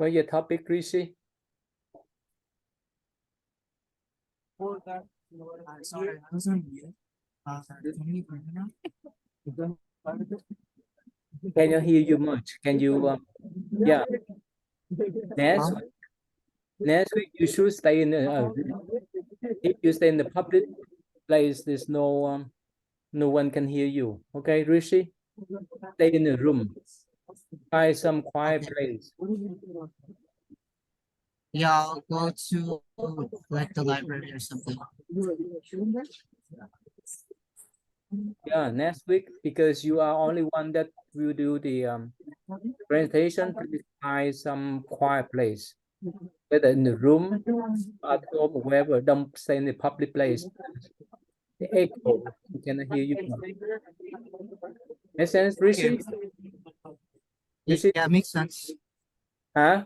What's your topic, Rishi? Sorry, I was on mute. Can you hear me now? Cannot hear you much. Can you? Yeah. Next week you should stay in the. If you stay in the public place, there's no one can hear you. Okay, Rishi, stay in the room. Find some quiet place. Yeah, I'll go to like the library or something. Yeah, next week, because you are only one that will do the presentation. Please find some quiet place, whether in the room, at home, or wherever. Don't stay in the public place. The echo, you cannot hear you. Make sense, Rishi? Rishi? Yeah, makes sense. Huh?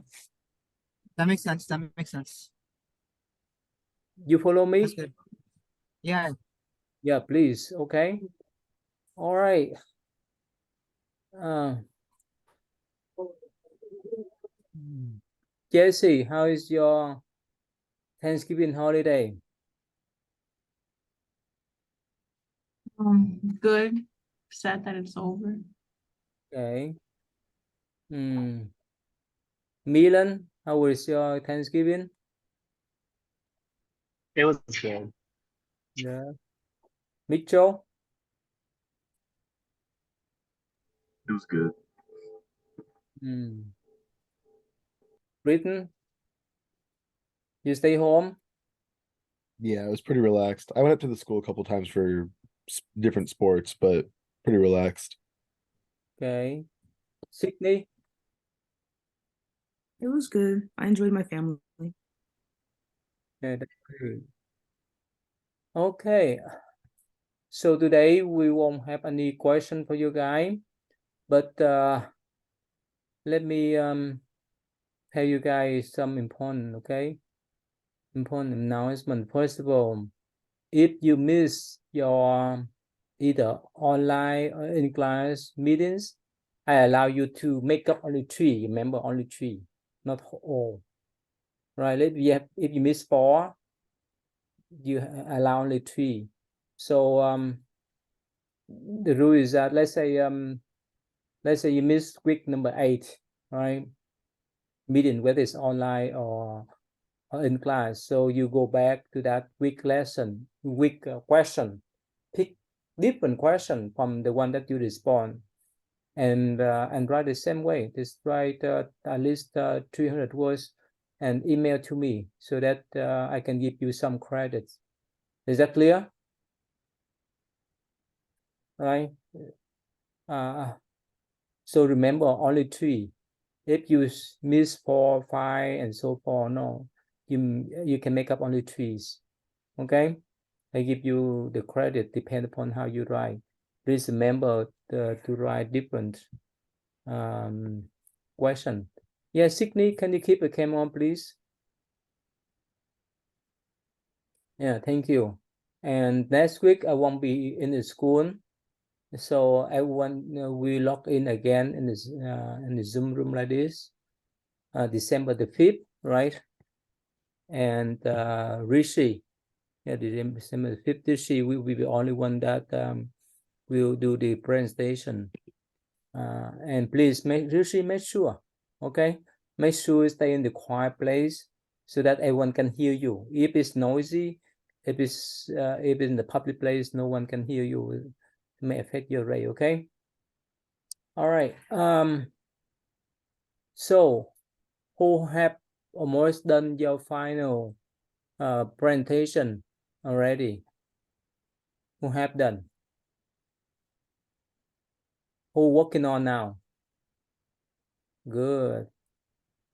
That makes sense. That makes sense. You follow me? That's good. Yeah. Yeah, please. Okay. All right. Jesse, how is your Thanksgiving holiday? Good. Sad that it's over. Okay. Milan, how was your Thanksgiving? It was good. Yeah. Mitchell? It was good. Britain? You stay home? Yeah, it was pretty relaxed. I went up to the school a couple times for different sports, but pretty relaxed. Okay. Sydney? It was good. I enjoyed my family. Yeah, that's good. Okay. So today we won't have any question for you guys, but let me tell you guys some important announcement. First of all, if you miss your either online or in class meetings, I allow you to make up only 3. Remember, only 3, not all. Right? If you miss 4, you allow only 3. So the rule is that let's say you miss week number 8, right? Meeting, whether it's online or in class. So you go back to that week lesson, question, pick different question from the one that you respond, and write the same way. Just write at least 300 words and email to me so that I can give you some credits. Is that clear? Right? So remember, only 3. If you miss 4, 5, and so forth, no, you can make up only 3s. Okay, I give you the credit depend upon how you write. Please remember to write different question. Yeah, Sydney, can you keep the camera on, please? Yeah, thank you. And next week I won't be in the school, so everyone will log in again in the Zoom room like this. December the 5th, right? And Rishi, yeah, December the 5th, Rishi will be the only one that will do the presentation. And please make sure, okay? Make sure you stay in the quiet place so that everyone can hear you. If it's noisy, if it's in the public place, no one can hear you. It may affect your rate, okay? All right. So who have almost done your final presentation already? Who have done? Who working on now? Good.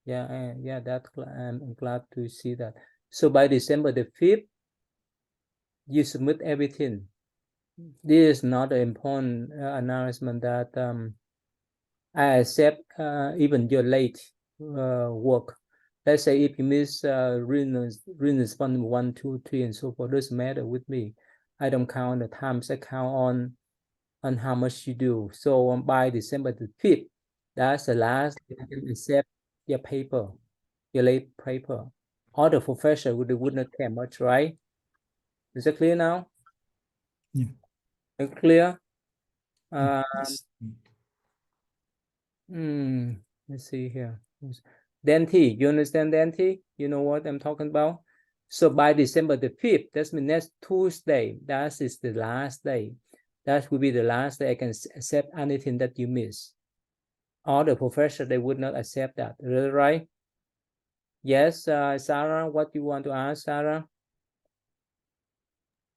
Yeah, yeah, I'm glad to see that. So by December the 5th, you submit everything. This is not an important announcement that I accept even your late work. Let's say if you miss written respond 1, 2, 3, and so forth, doesn't matter with me. I don't count the times. I count on how much you do. So by December the 5th, that's the last I can accept your paper, your late paper. All the professor would not care much, right? Is it clear now? Yeah. Clear? Yes. Let's see here. Dante, you understand Dante? You know what I'm talking about? So by December the 5th, that's mean next Tuesday, that is the last day. That will be the last day I can accept anything that you miss. All the professor, they would not accept that, right? Yes, Sarah, what you want to ask, Sarah?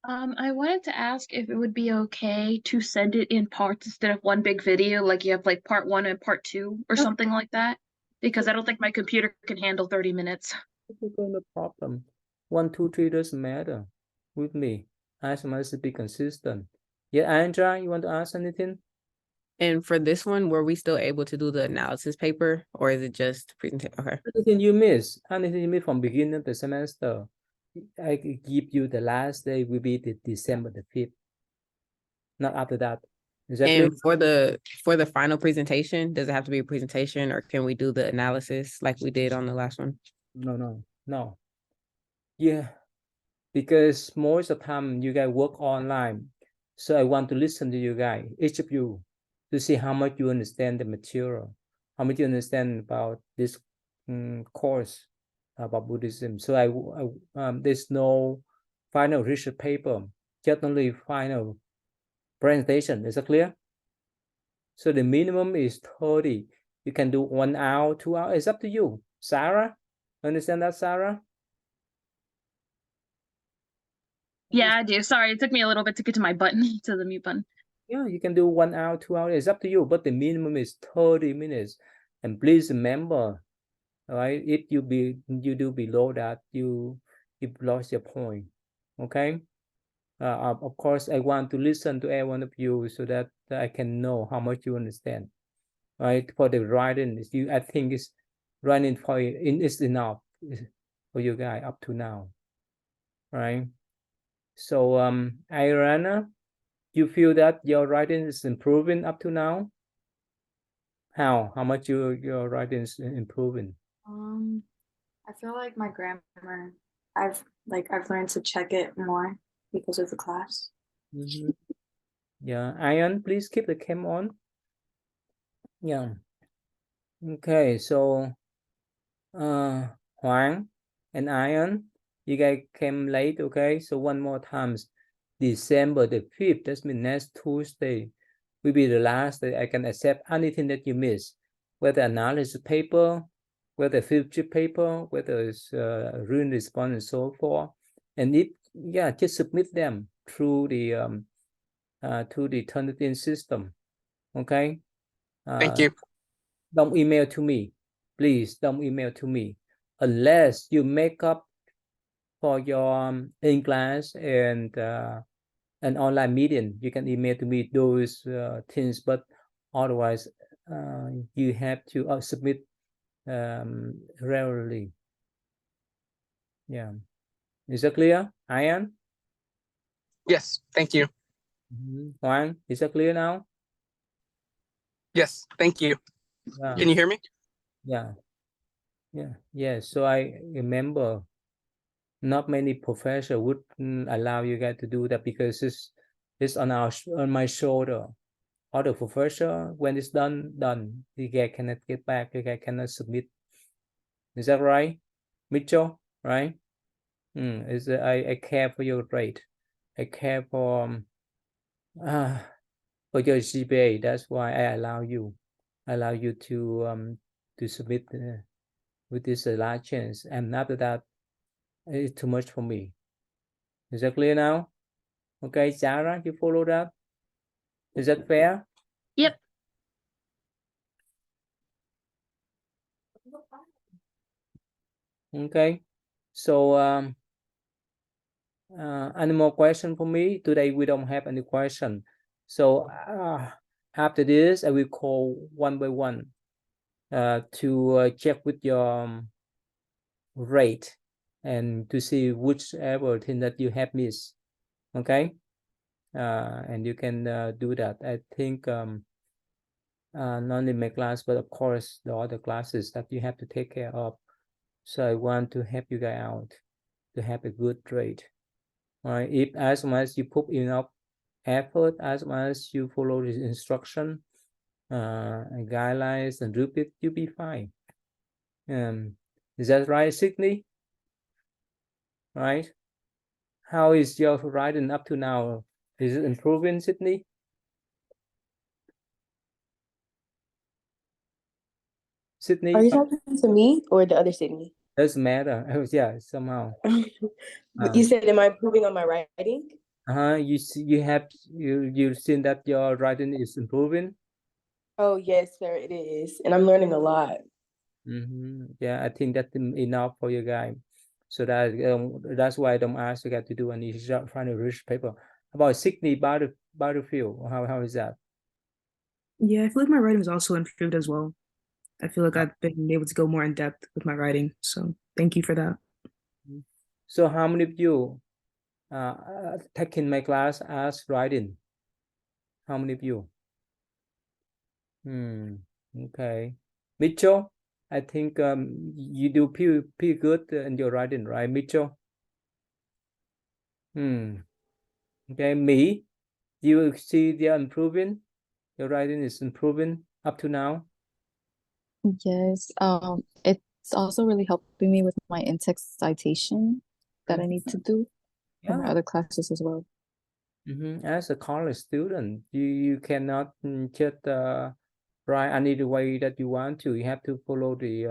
I wanted to ask if it would be okay to send it in parts instead of one big video, like you have like part 1 and part 2 or something like that, because I don't think my computer can handle 30 minutes. No problem. 1, 2, 3 doesn't matter with me. I must be consistent. Yeah, Andrea, you want to ask anything? And for this one, were we still able to do the analysis paper, or is it just presentation? Okay. Anything you miss from beginning of the semester, I give you the last day will be the December the 5th. Not after that. Is that And clear? for the final presentation, does it have to be a presentation, or can we do the analysis like we did on the last one? No. Yeah, because most of the time you guys work online. So I want to listen to you guys, each of you, to see how much you understand the material, how much you understand about this course about Buddhism. So there's no final research paper, just only final presentation. Is that clear? So the minimum is 30. You can do 1 hour, 2 hours. It's up to you. Sarah, understand that, Sarah? Yeah, I do. Sorry, it took me a little bit to get to my button, to the mute button. Yeah, you can do 1 hour, 2 hours. It's up to you, but the minimum is 30 minutes. And please remember, right? If you do below that, you've lost your point. Okay. Of course, I want to listen to every one of you so that I can know how much you understand. Right? For the writing, I think it's running for it's enough for you guys up to now. Right? So Irana, you feel that your writing is improving up to now? How much your writing is improving? I feel like my grammar, I've learned to check it more because of the class. Yeah, Ian, please keep the cam on. Yeah. Okay, so Huang and Ian, you guys came late, okay? So one more times, December the 5th, that's mean next Tuesday, will be the last day I can accept anything that you miss, whether analysis paper, whether field trip paper, whether it's written response and so forth. And just submit them through the to the Turnitin system. Okay. Thank you. Don't email to me, please. Don't email to me unless you make up for your in class and an online meeting. You can email to me those things, but otherwise, you have to submit regularly. Yeah, is that clear, Ian? Yes, thank you. Juan, is that clear now? Yes, thank you. Yeah. Can you hear me? Yeah. So I remember not many professors would allow you guys to do that because it's on my shoulder. Other professor, when it's done, you guys cannot get back, you guys cannot submit. Is that right, Mitchell? Right? I care for your grade. I care for your GPA. That's why I allow you to submit with this last chance. And after that, it's too much for me. Is that clear now? Okay, Sarah, you follow that? Is that fair? Yep. Okay. So any more question for me? Today we don't have any question. So after this, I will call one by one to check with your rate and to see whichever thing that you have missed. Okay. And you can do that. I think not only my class, but of course the other classes that you have to take care of. So I want to help you guys out to have a good grade. All right, if as much as you put enough effort, as much as you follow the instruction, and guidelines and rubric, you'll be fine. Is that right, Sydney? Right? How is your writing up to now? Is it improving, Sydney? Sydney, Are you talking to me or the other Sydney? doesn't matter. Yeah, somehow. You said, am I improving on my writing? You see, you've seen that your writing is improving. Oh, yes, sir, it is. And I'm learning a lot. Yeah, I think that's enough for you guys. So that's why I don't ask you guys to do any final research paper. About Sydney Battlefield, how is that? Yeah, I feel like my writing is also improved as well. I feel like I've been able to go more in depth with my writing. So thank you for that. So how many of you taking my class as writing? How many of you? Okay. Mitchell, I think you do pretty good in your writing, right, Mitchell? Okay, me, you see they're improving. Your writing is improving up to now. Yes, it's also really helping me with my in-text citation that I need to do for my Yeah. other classes as well. As a college student, you cannot just write any the way that you want to. You have to follow the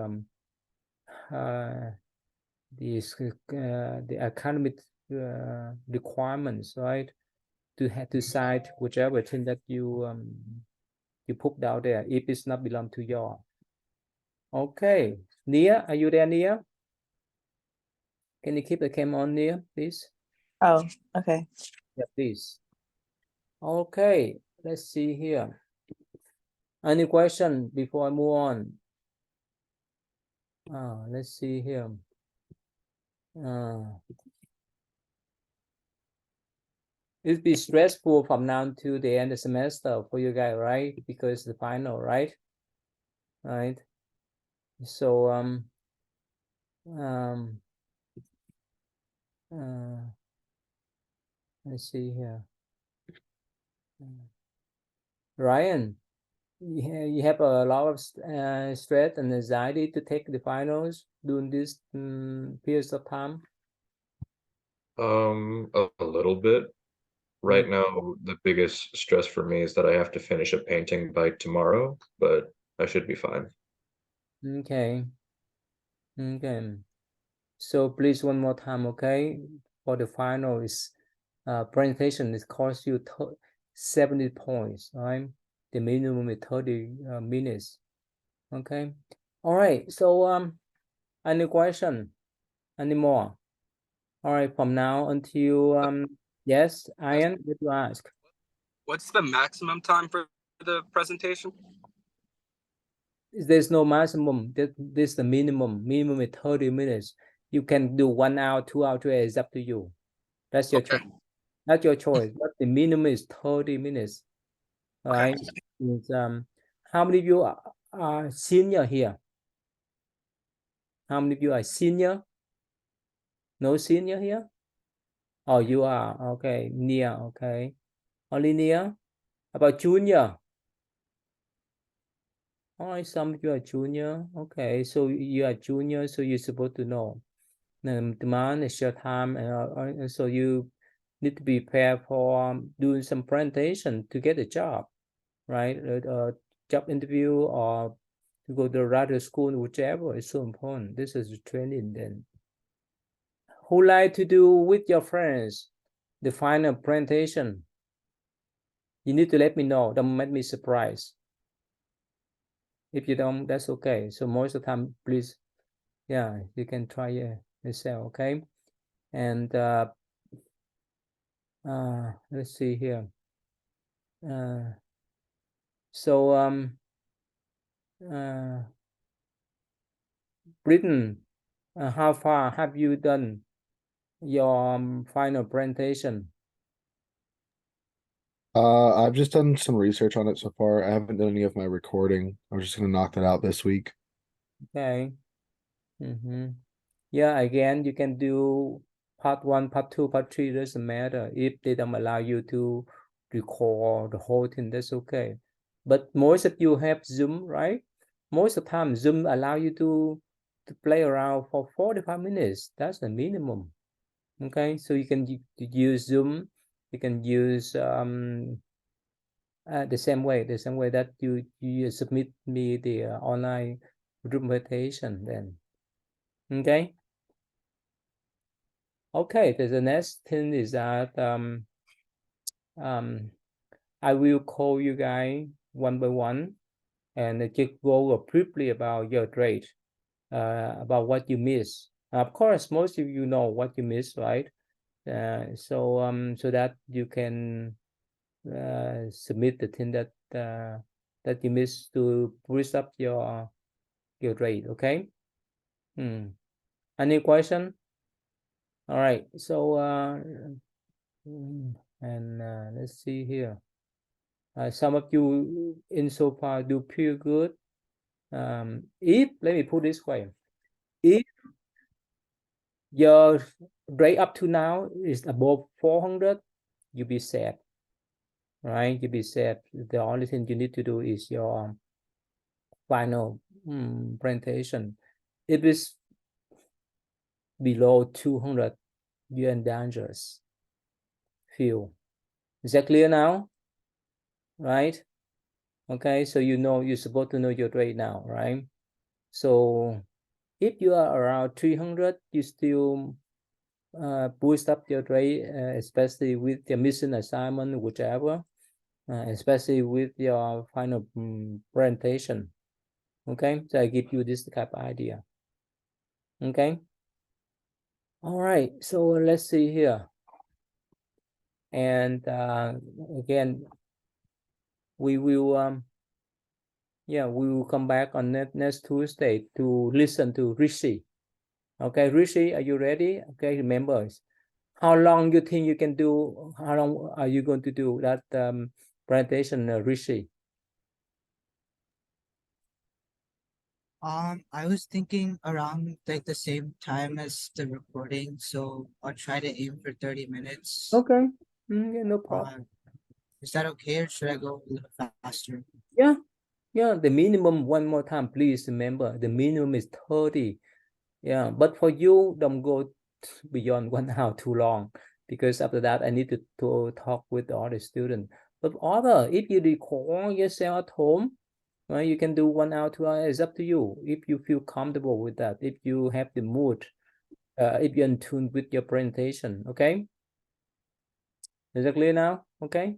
academic requirements, right? To have to cite whichever thing that you put down there if it's not belong to your. Okay, Nia, are you there, Nia? Can you keep the camera on, Nia, please? Oh, okay. Yeah, please. Okay, let's see here. Any question before I move on? Let's see here. It'll be stressful from now to the end of the semester for you guys, right? Because the final, right? Right. So let's see here. Ryan, you have a lot of stress and anxiety to take the finals during this periods of time. A little bit. Right now, the biggest stress for me is that I have to finish a painting by tomorrow, but I should be fine. Okay. So please one more time, okay? For the final is presentation, it costs you 70 points, right? The minimum is 30 minutes. Okay. All right. So any question? Any more? All right. From now until yes, Ian, what do you ask? What's the maximum time for the presentation? There's no maximum. This is the minimum. Minimum is 30 minutes. You can do 1 hour, 2 hours, 3 hours. It's up to you. That's your choice. That's your choice. But the minimum is 30 minutes. All right. It's, how many of you are senior here? How many of you are senior? No senior here? Oh, you are. Okay. Near. Okay. Only near? About junior? All right. Some of you are junior. Okay. So you are junior. So you're supposed to know. Demand is your time. And so you need to be prepared for doing some presentation to get a job, right? Job interview or to go to radio school, whichever is so important. This is training then. Who like to do with your friends the final presentation? You need to let me know. Don't make me surprised. If you don't, that's okay. So most of the time, please, yeah, you can try yourself, okay? And let's see here. Britain, how far have you done your final presentation? I've just done some research on it so far. I haven't done any of my recording. I was just gonna knock that out this week. Okay. Yeah, again, you can do part 1, part 2, part 3, doesn't matter. If they don't allow you to record the whole thing, that's okay. But most of you have Zoom, right? Most of the time, Zoom allow you to play around for 45 minutes. That's the minimum. Okay, so you can use Zoom. You can use the same way that you submit me the online group invitation then. Okay. Okay, the next thing is that I will call you guys one by one and just go briefly about your grade, about what you miss. Of course, most of you know what you miss, right? So that you can submit the thing that that you miss to boost up your grade. Okay. Any question? All right. So let's see here. Some of you in so far do pretty good. If let me put this way, if your grade up to now is above 400, you'll be sad, right? You'll be sad. The only thing you need to do is your final presentation. If it's below 200, you're in dangerous field. Is that clear now? Right? Okay, so you know you're supposed to know your grade now, right? So if you are around 300, you still boost up your grade, especially with your mission assignment, whichever, especially with your final presentation. Okay, so I give you this type of idea. Okay. All right, so let's see here. And again, we will we will come back on next Tuesday to listen to Rishi. Okay, Rishi, are you ready? Okay, remember, how long you think you can do? How long are you going to do that presentation, Rishi? I was thinking around like the same time as the recording, so I'll try to aim for 30 minutes. Okay, yeah, no problem. Is that okay, or should I go a little faster? Yeah, the minimum, one more time, please remember, the minimum is 30. Yeah, but for you, don't go beyond 1 hour too long, because after that, I need to talk with the other student. But other, if you record yourself at home, you can do 1 hour, 2 hours, it's up to you. If you feel comfortable with that, if you have the mood, if you're in tune with your presentation, okay? Is it clear now? Okay.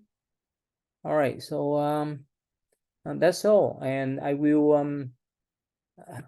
All right, so that's all, and I will